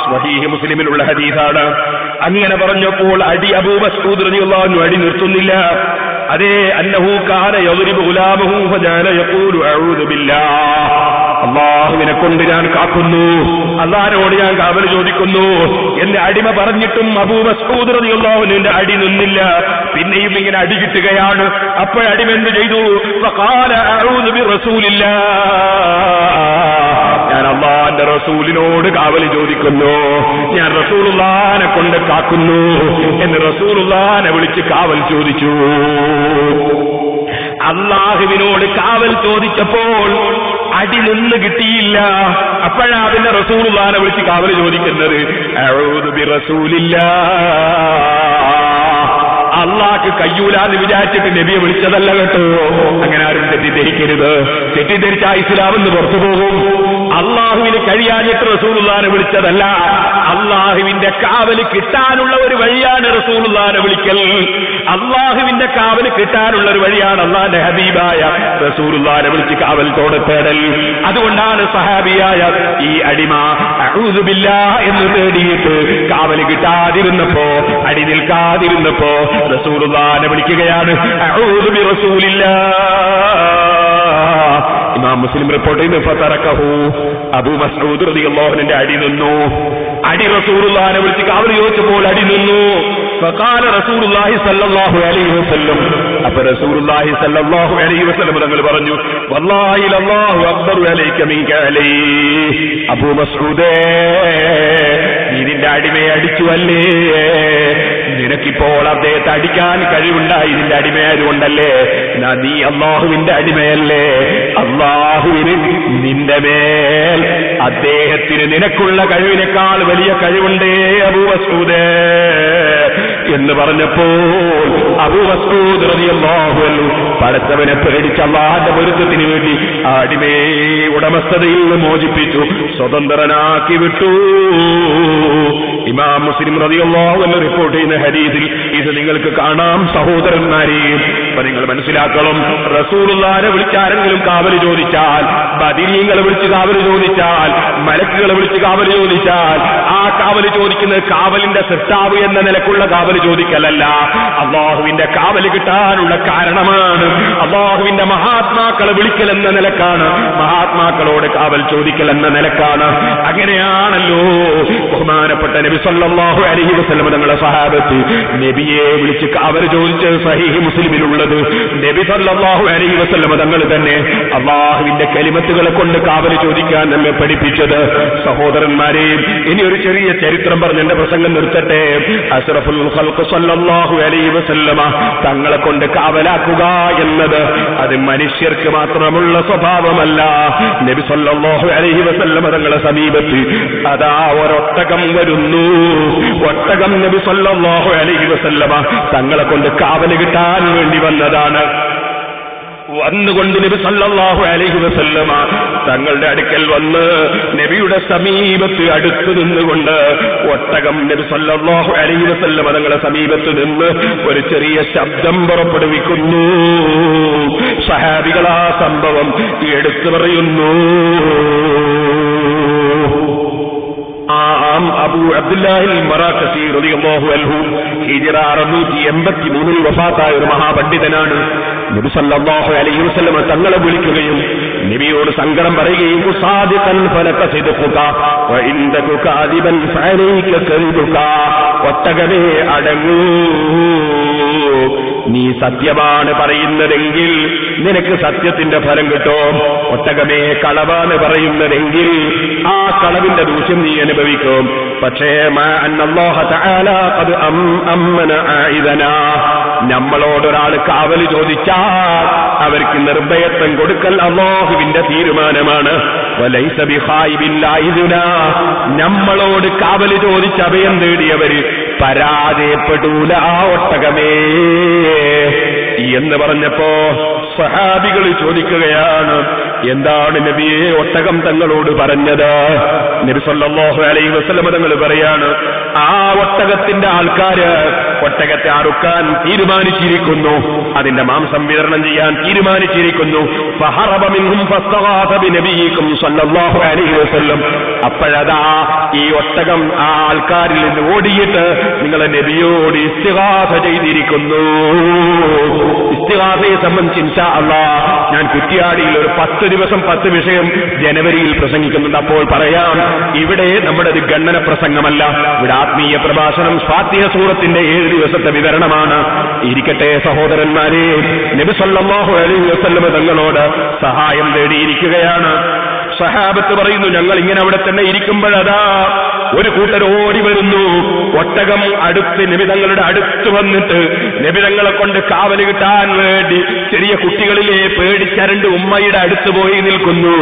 സ്വഹീഹ് മുസ്ലിമിലുള്ള ഹദീസാണ്. അങ്ങനെ പറഞ്ഞപ്പോൾ അടി അബൂ മസ്ഊദ് റളിയല്ലാഹു അൻഹു അടി നിർത്തുന്നില്ല. അതേ അന്നഹു കാന യദ്രിബു ഗുലാമഹു ഫജഅല യഖൂലു അഊദു ബില്ലാഹ്, അല്ലാഹുവിനെ കൊണ്ട് ഞാൻ കാക്കുന്നു, അല്ലാഹുവിനോട് ഞാൻ കാവൽ ചോദിക്കുന്നു എന്ന് അടിമ പറഞ്ഞിട്ടും അബൂ മസ്ഊദ് റളിയല്ലാഹു അൻഹുവിന്റെ അടി നിന്നില്ല. പിന്നെയും ഇങ്ങനെ അടി കിട്ടുകയാണ്. അപ്പോൾ അടിമ എന്ത് ചെയ്തു? ഫഖാല അഊദു ബിറസൂലില്ലാഹ്, ഞാൻ അല്ലാഹുവിന്റെ റസൂലിനോട് കാവൽ ചോദിക്കുന്നു, ഞാൻ റസൂലുള്ളാഹിനെ കൊണ്ട് കാക്കുന്നു എന്ന് റസൂലുള്ളാഹിനെ വിളിച്ച് കാവൽ ചോദിച്ചു. അല്ലാഹുവിനോട് കാവൽ ചോദിച്ചപ്പോൾ അടി നിന്ന് കിട്ടിയില്ല. അപ്പോഴാ പിന്നെ റസൂലുള്ളാഹിനെ വിളിച്ച് കാവൽ ചോദിക്കുന്നത്. അഊദു ബിറസൂലില്ലാഹ്, അള്ളാഹ്ക്ക് കയ്യൂലാന്ന് വിചാരിച്ചിട്ട് നബിയെ വിളിച്ചതല്ല കേട്ടോ. അങ്ങനെ ആരും തെറ്റിദ്ധരിക്കരുത്. തെറ്റിദ്ധരിച്ച ഇസ്ലാമെന്ന് പുറത്തു പോകും. അള്ളാഹുവിന് കഴിയാഞ്ഞിട്ട് റസൂലുള്ളാഹിനെ വിളിച്ചതല്ല. അള്ളാഹുവിന്റെ കാവല് കിട്ടാനുള്ള ഒരു വഴിയാണ് റസൂലുള്ളാഹിനെ വിളിക്കൽ. അള്ളാഹുവിന്റെ കാവല് കിട്ടാനുള്ള ഒരു വഴിയാണ് അള്ളാഹിന്റെ ഹബീബായ റസൂലുള്ളാഹിനെ വിളിച്ച് കാവൽ തേടൽ. അതുകൊണ്ടാണ് സഹാബിയായ ഈ അടിമ അഊദു ബില്ലാഹ് എന്ന് തേടിയിട്ട് കാവല് കിട്ടാതിരുന്നപ്പോ, അടി നിൽക്കാതിരുന്നപ്പോ റസൂലുള്ളാഹിനെ വിളിക്കുകയാണ്. അഊദു ബിറസൂലില്ലാഹ്. ഇമാം മുസ്ലിം റിപ്പോർട്ട് ചെയ്യുന്നു. ഫതറകഹു, അബൂ മസ്ഊദ് റളിയല്ലാഹു അൻഹുവിന്റെ അടി നിന്നു. അടി റസൂലുള്ളാഹിനെ വിളിച്ച് കാവൽ ചോദിച്ചപ്പോൾ അടി നിന്നു. ഫഖാല റസൂലുള്ളാഹി സ്വല്ലല്ലാഹു അലൈഹി വസല്ലം, അപ്പോൾ റസൂലുള്ളാഹി സ്വല്ലല്ലാഹു അലൈഹി വസല്ലം തങ്ങൾ പറഞ്ഞു, വല്ലാഹി അല്ലാഹു അക്ബറു അലൈക മിൻക അലൈഹി, അബൂ മസ്ഊദേ, നീ നിന്റെ അടിമയെ അടിച്ചുവല്ലേ? നിനക്കിപ്പോൾ അദ്ദേഹത്തെ അടിക്കാൻ കഴിവുണ്ടായി, നിന്റെ അടിമയായതുകൊണ്ടല്ലേ? നീ അല്ലാഹുവിന്റെ അടിമയല്ലേ? അല്ലാഹുവിന് നിന്റെ മേൽ അദ്ദേഹത്തിന് നിനക്കുള്ള കഴിവിനേക്കാൾ വലിയ കഴിവുണ്ടേ അബൂ മസ്ഊദേ എന്ന് പറഞ്ഞപ്പോൾ അബൂ മസ്ഊദ് റളിയല്ലാഹു അൻഹു പടച്ചവനെ പേടിച്ച് അല്ലാഹുവിന്റെ പൊരുത്തത്തിന് വേണ്ടി ആ അടിമയെ ഉടമസ്ഥതയിൽ നിന്ന് മോചിപ്പിച്ചു, സ്വതന്ത്രനാക്കി വിട്ടു. ഇമാം മുസ്ലിം റളിയല്ലാഹു അൻഹു റിപ്പോർട്ട് ചെയ്യുന്ന ഹദീസിൽ ഇത് നിങ്ങൾക്ക് കാണാം സഹോദരന്മാരെ. അപ്പൊ നിങ്ങൾ മനസ്സിലാക്കണം, റസൂലുള്ളാഹിനെ വിളിച്ചാരെങ്കിലും കാവല് ചോദിച്ചാൽ, ബദരീങ്ങളെ വിളിച്ച് കാവല് ചോദിച്ചാൽ, മലക്കുകളെ വിളിച്ച് കാവല് ചോദിച്ചാൽ, ആ കാവല് ചോദിക്കുന്നത് കാവലിന്റെ സൃഷ്ടാവ് എന്ന നിലക്കുള്ള കാവല് ചോദിക്കലല്ല, അല്ലാഹുവിന്റെ കാവല് കിട്ടാനുള്ള കാരണമാണ്. അല്ലാഹുവിന്റെ മഹാത്മാക്കളെ വിളിക്കൽ എന്ന നിലക്കാണ്, മഹാത്മാക്കളോട് കാവൽ ചോദിക്കൽ എന്ന നിലക്കാണ്. അങ്ങനെയാണല്ലോ ബഹുമാനപ്പെട്ട നബി സല്ലല്ലാഹു അലൈഹി വസല്ലം തങ്ങളുടെ സഹാബത്ത് നബിയെ വിളിച്ച് കാവൽ ചോദിച്ചത് സഹീഹ് മുസ്ലിമിലുള്ളത്. നബി സല്ലല്ലാഹു അലൈഹി വസല്ലം തങ്ങൾ തന്നെ അല്ലാഹുവിന്റെ കലിമത്തുകളെ കൊണ്ട് കാവൽ ചോദിക്കാൻ നമ്മെ പഠിപ്പിച്ചത്. സഹോദരന്മാരെ, ഇനി ഒരു ചെറിയ ചരിത്രം പറഞ്ഞ് എന്റെ പ്രസംഗം നിർത്തട്ടെ. അഷ്റഫുൽ ഖൽഖ് സല്ലല്ലാഹു അലൈഹി വസല്ലമ തങ്ങളെ കൊണ്ട് കാവലാക്കുക എന്നത് അത് മനുഷ്യർക്ക് മാത്രമുള്ള സ്വഭാവമല്ല. നബി സല്ലല്ലാഹു അലൈഹി വസല്ലമ തങ്ങളെ സമീപത്ത് അതാ ഒരൊട്ടകം വരുന്നു. ഒട്ടകം നബി സല്ലല്ലാഹു അലൈഹി വസല്ലമ തങ്ങളെ കൊണ്ട് കാവല് കിട്ടാൻ വേണ്ടി വന്നതാണ്. വന്നുകൊണ്ട് നബി സല്ലല്ലാഹു അലൈഹി വസല്ലമ തങ്ങളുടെ അടുക്കൽ വന്ന് നബിയുടെ സമീപത്ത് അടുത്തു നിന്നുകൊണ്ട് ഒട്ടകം നബി സല്ലല്ലാഹു അലൈഹി വസല്ലമ തങ്ങളുടെ സമീപത്ത് നിന്ന് ഒരു ചെറിയ ശബ്ദം പുറപ്പെടുവിക്കുന്നു. സഹാബികൾ ആ സംഭവം എടുത്തു പറയുന്നു. അബൂ അബ്ദുല്ലാഹിൽ മറാഖസി റളിയല്ലാഹു അൻഹു ഹിജ്റ 683 വഫാത്തായ ഒരു മഹാപണ്ഡിതനാണ്. നബി സല്ലല്ലാഹു അലൈഹി വസല്ലം തങ്ങളെ വിളിക്കുകയും നബിയോട് സങ്കടം പറയുകയും സാദിഖൻ ഫലക സിദ്ഖുക വ ഇൻദക കാദിബൻ ഫഅലൈക കദിബുക, ഒട്ടകമേ അടങ്ങൂ, നീ സത്യമാണ് പറയുന്നതെങ്കിൽ നിനക്ക് സത്യത്തിന്റെ ഫലം കിട്ടും. ഒട്ടകമേ കളവാണ് പറയുന്നതെങ്കിൽ ആ കളവിന്റെ ദൂഷ്യം നീ അനുഭവിക്കും. പക്ഷേ അന്നല്ലാഹു തആല ഖദ് അമ്മന ആയിദനാ, നമ്മളോടൊരാൾ കാവല് ചോദിച്ചാൽ അവർക്ക് നിർഭയത്വം കൊടുക്കൽ അല്ലാഹുവിന്റെ തീരുമാനമാണ്. വലൈസ ബിഖായിബില്ലാഹിദുനാ, നമ്മളോട് കാവല് ചോദിച്ച് അഭയം തേടിയവര് പരാജയപ്പെടൂല. ആ ഒട്ടകമേ എന്ന് പറഞ്ഞപ്പോ സഹാബികൾ ചോദിക്കുകയാണ്, എന്താണ് നബിയെ ഒട്ടകം തങ്ങളോട് പറഞ്ഞത്? നബി സല്ലല്ലാഹു അലൈഹി വസല്ലം തങ്ങൾ പറയാണ്, ആ ഒട്ടകത്തിന്റെ ആൾക്കാര് ഒട്ടകത്തെ അറുക്കാൻ തീരുമാനിച്ചിരിക്കുന്നു, അതിന്റെ മാംസം വിതരണം ചെയ്യാൻ തീരുമാനിച്ചിരിക്കുന്നു. ഫഹറബ മിൻഹും ഫസ്തഗാസ ബിനബിയിക്കും സല്ലല്ലാഹു അലൈഹി വസല്ലം. അപ്പോഴതാ ഈ ഒട്ടകം ആ ആൾക്കാരിൽ നിന്ന് ഓടിയിട്ട് നിങ്ങളെ നബിയോട് ഇസ്തിഗാസ ചെയ്തിരിക്കുന്നു. ഇസ്തിഗാസയെ സംബന്ധിച്ച് ഇൻഷാ അല്ലാഹ് ഞാൻ കുറ്റിയാടിയിൽ ഒരു 10 ദിവസം 10 വിഷയം ജനുവരിയിൽ പ്രസംഗിക്കുന്നുണ്ട്. അപ്പോൾ പറയാം, ഇവിടെ നമ്മുടെ ഗണ്ണന പ്രസംഗമല്ല, ഇവിടെ ആത്മീയ പ്രഭാഷണം, ഫാത്തിഹ സൂറത്തിന്റെ 7 ദിവസത്തെ വിവരണമാണ്. ഇരിക്കട്ടെ സഹോദരന്മാരെ, നബി സല്ലല്ലാഹു അലൈഹി വസല്ലം തങ്ങളോട് സഹായം തേടിയിരിക്കുകയാണ്. സഹാബത്ത് പറയുന്നു, ഞങ്ങൾ ഇങ്ങനെ അവിടെ തന്നെ ഇരിക്കുമ്പോഴതാ ഒരു കൂട്ടർ ഓടി വരുന്നു. ഒട്ടകം അടുത്ത് നബിതങ്ങളുടെ അടുത്ത് വന്നിട്ട് നബിതങ്ങളെ കൊണ്ട് കാവല് കിട്ടാൻ വേണ്ടി ചെറിയ കുട്ടികളിലെ പേടിച്ചരണ്ട് ഉമ്മയുടെ അടുത്ത് പോയി നിൽക്കുന്നു.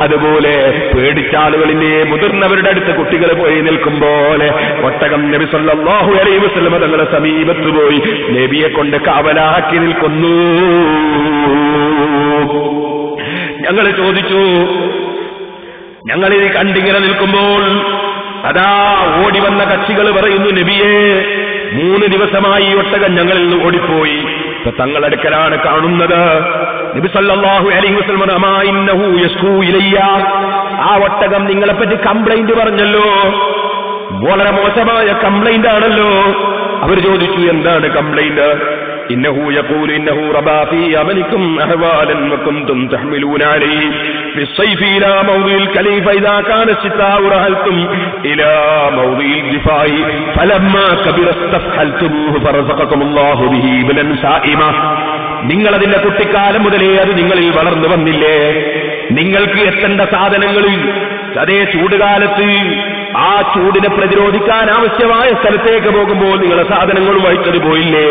അതുപോലെ പേടിച്ചാളുകളിലെ മുതിർന്നവരുടെ അടുത്ത് കുട്ടികൾ പോയി നിൽക്കും പോലെ ഒട്ടകം നബി സല്ലല്ലാഹു അലൈഹി വസല്ലം തങ്ങളുടെ സമീപത്ത് പോയി നബിയെ കൊണ്ട് കാവലാക്കി നിൽക്കുന്നു. ഞങ്ങൾ ചോദിച്ചു, ഞങ്ങളിത് കണ്ടിങ്ങനെ നിൽക്കുമ്പോൾ അതാ ഓടി വന്ന കക്ഷികൾ പറയുന്നു, നബിയെ 3 ദിവസമായി ഒട്ടകം ഞങ്ങളിൽ നിന്ന് ഓടിപ്പോയി. ഇപ്പൊ തങ്ങളടുക്കലാണ് കാണുന്നത്. നബി സല്ലല്ലാഹു അലൈഹി വസല്ലം അമാ ഇന്നഹു യസ്കൂ ഇലയ്യ, ആ ഒട്ടകം നിങ്ങളെപ്പറ്റി കംപ്ലൈന്റ് പറഞ്ഞല്ലോ, വളരെ മോശമായ കംപ്ലൈന്റ് ആണല്ലോ. അവർ ചോദിച്ചു, എന്താണ് കംപ്ലൈന്റ്? ഇന്നഹു യഖൂലു ഇന്നഹു റബാ ഫീ അമലിക്കും അഹ്വാലൻ വകുൻതും തഹ്മിലൂന അലൈഹി ഫിസ്സൈഫി ഇലാ മൗദിൽ ഖലീഫ ഇദാ കാന ശിതാഉ റഹൽതും ഇലാ മൗദിൽ ദിഫായി ഫലമ്മാ കബിറ ഇസ്തഫ്ഹൽതുഹു ഫറസഖകുമുല്ലാഹു ബിഹി ഇബ്നൻ സായിമ. നിങ്ങളതിന്റെ കുട്ടിക്കാലം മുതലേ അത് നിങ്ങളിൽ വളർന്നു വന്നില്ലേ? നിങ്ങൾക്ക് എത്തേണ്ട സാധനങ്ങളിൽ അതേ ചൂടുകാലത്ത് ആ ചൂടിനെ പ്രതിരോധിക്കാൻ ആവശ്യമായ സ്ഥലത്തേക്ക് പോകുമ്പോൾ നിങ്ങളുടെ സാധനങ്ങൾ വഹിച്ചത് പോയില്ലേ?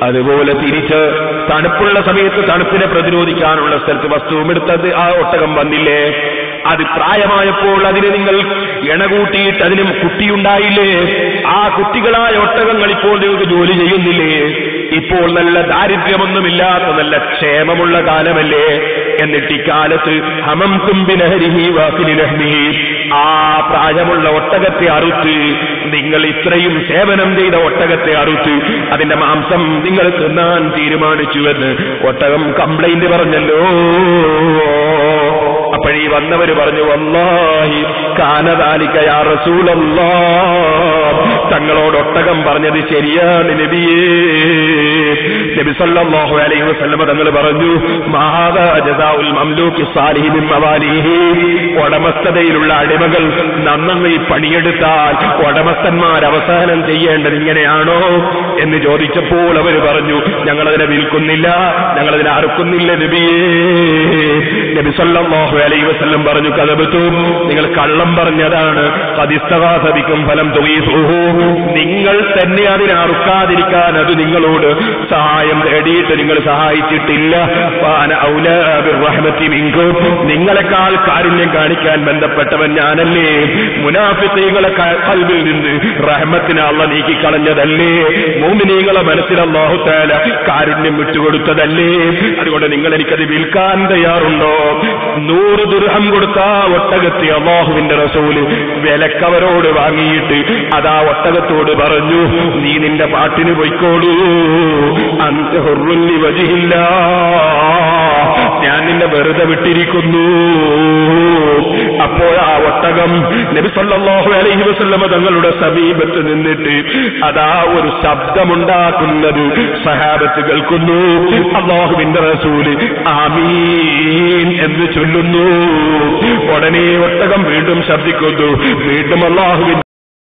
അതുപോലെ തിരിച്ച് തണുപ്പുള്ള സമയത്ത് തണുപ്പിനെ പ്രതിരോധിക്കാനുള്ള സ്ഥലത്ത് വസ്തുവും എടുത്തത് ആ ഒട്ടകം വന്നില്ലേ? അത് പ്രായമായപ്പോൾ അതിന് നിങ്ങൾ ഇണകൂട്ടിയിട്ട് അതിന് കുട്ടിയുണ്ടായില്ലേ? ആ കുട്ടികളായ ഒട്ടകങ്ങൾ ഇപ്പോൾ നിങ്ങൾക്ക് ജോലി ചെയ്യുന്നില്ലേ? ഇപ്പോൾ നല്ല ദാരിദ്ര്യമൊന്നുമില്ലാത്ത നല്ല ക്ഷേമമുള്ള കാലമല്ലേ? എന്നിട്ട് ഇക്കാലത്ത് ഹമം തുമ്പിനഹരിഹി വാക്കിലിനഹ്മിഹി, ആ പ്രായമുള്ള ഒട്ടകത്തെ അറുത്ത് നിങ്ങൾ ഇത്രയും സേവനം ചെയ്ത ഒട്ടകത്തെ അറുത്ത് അതിന്റെ മാംസം നിങ്ങൾ തിന്നാൻ തീരുമാനിച്ചുവെന്ന് ഒട്ടകം കംപ്ലൈന്റ് പറഞ്ഞല്ലോ. അപ്പോഴീ വന്നവര് പറഞ്ഞു, വല്ലാഹി കാന ദാലിക യാ റസൂലല്ലാഹ്, തങ്ങളോട് ഒട്ടകം പറഞ്ഞത് ശരിയാണ് നബിയേ. നബി സല്ലല്ലാഹു അലൈഹി വസല്ലം തങ്ങൾ പറഞ്ഞു, മഹാദാ ജസാഉൽ മംലൂകി സാലിഹി മിൻ മവാലിഹി, ഉടമസ്ഥതയിലുള്ള അടിമകൾ നന്നായി പണിയെടുത്താൽ ഉടമസ്ഥന്മാർ അവസാനം ചെയ്യേണ്ടത് ഇങ്ങനെയാണോ എന്ന് ചോദിച്ചപ്പോൾ അവർ പറഞ്ഞു, ഞങ്ങളതിനെ വിൽക്കുന്നില്ല, ഞങ്ങളതിനെ അറുക്കുന്നില്ല നബിയേ. നബി സല്ലല്ലാഹു അലൈഹി വസല്ലം പറഞ്ഞു, കദബതും, നിങ്ങൾ കള്ളം പറഞ്ഞതാണ്. ഖദിസ്തഗാസ ബിക്കും ഫലം തുഗീസുഹു, നിങ്ങൾ തന്നെ അതിനെ അറുക്കാതിരിക്കാൻ അത് നിങ്ങളോട് സഹായം തേടിയിട്ട് നിങ്ങൾ സഹായിച്ചിട്ടില്ല. ഫഅന ഔലാ ബിർറഹ്മതി മിൻകും, നിങ്ങളെക്കാൾ കാരുണ്യം കാണിക്കാൻ ബന്ധപ്പെട്ടവൻ ഞാനല്ലേ? മുനാഫിഖീങ്ങളെ ഖൽബിൽ നിന്ന് റഹ്മത്തിനെ അല്ലാഹു നീക്കിക്കളഞ്ഞതല്ലേ? മുഅ്മിനീങ്ങളെ മനസ്സിൽ അല്ലാഹു തആല കാരുണ്യം വിട്ടുകൊടുത്തതല്ലേ? അതുകൊണ്ട് നിങ്ങൾ എനിക്കത് വിൽക്കാൻ തയ്യാറുണ്ടോ? 100 ദിർഹം കൊടുത്ത ഒട്ടകത്തെ അല്ലാഹുവിന്റെ റസൂല് വിലക്കവരോട് വാങ്ങിയിട്ട് അതാ ഒട്ടകത്തോട് പറഞ്ഞു, നീ നിന്റെ പാട്ടിന് പോയിക്കോളൂ, അൻത ഹുർറുൻ ലിവജ്ഹില്ലാഹ്, ഞാൻ നിന്നെ വെറുതെ വിട്ടിരിക്കുന്നു. അപ്പോൾ ആ ഒട്ടകം നബി സല്ലല്ലാഹു അലൈഹി വസല്ലം തങ്ങളുടെ സമീപത്ത് നിന്നിട്ട് അതാ ഒരു ശബ്ദമുണ്ടാക്കുന്നത് സഹാബത്ത് കേൾക്കുന്നു. അല്ലാഹുവിന്റെ റസൂല് ആമീൻ എന്ന് ചൊല്ലുന്നു. ഉടനെ ഒട്ടകം വീണ്ടും ശബ്ദിക്കുന്നു. വീണ്ടും അല്ലാഹുവിന്റെ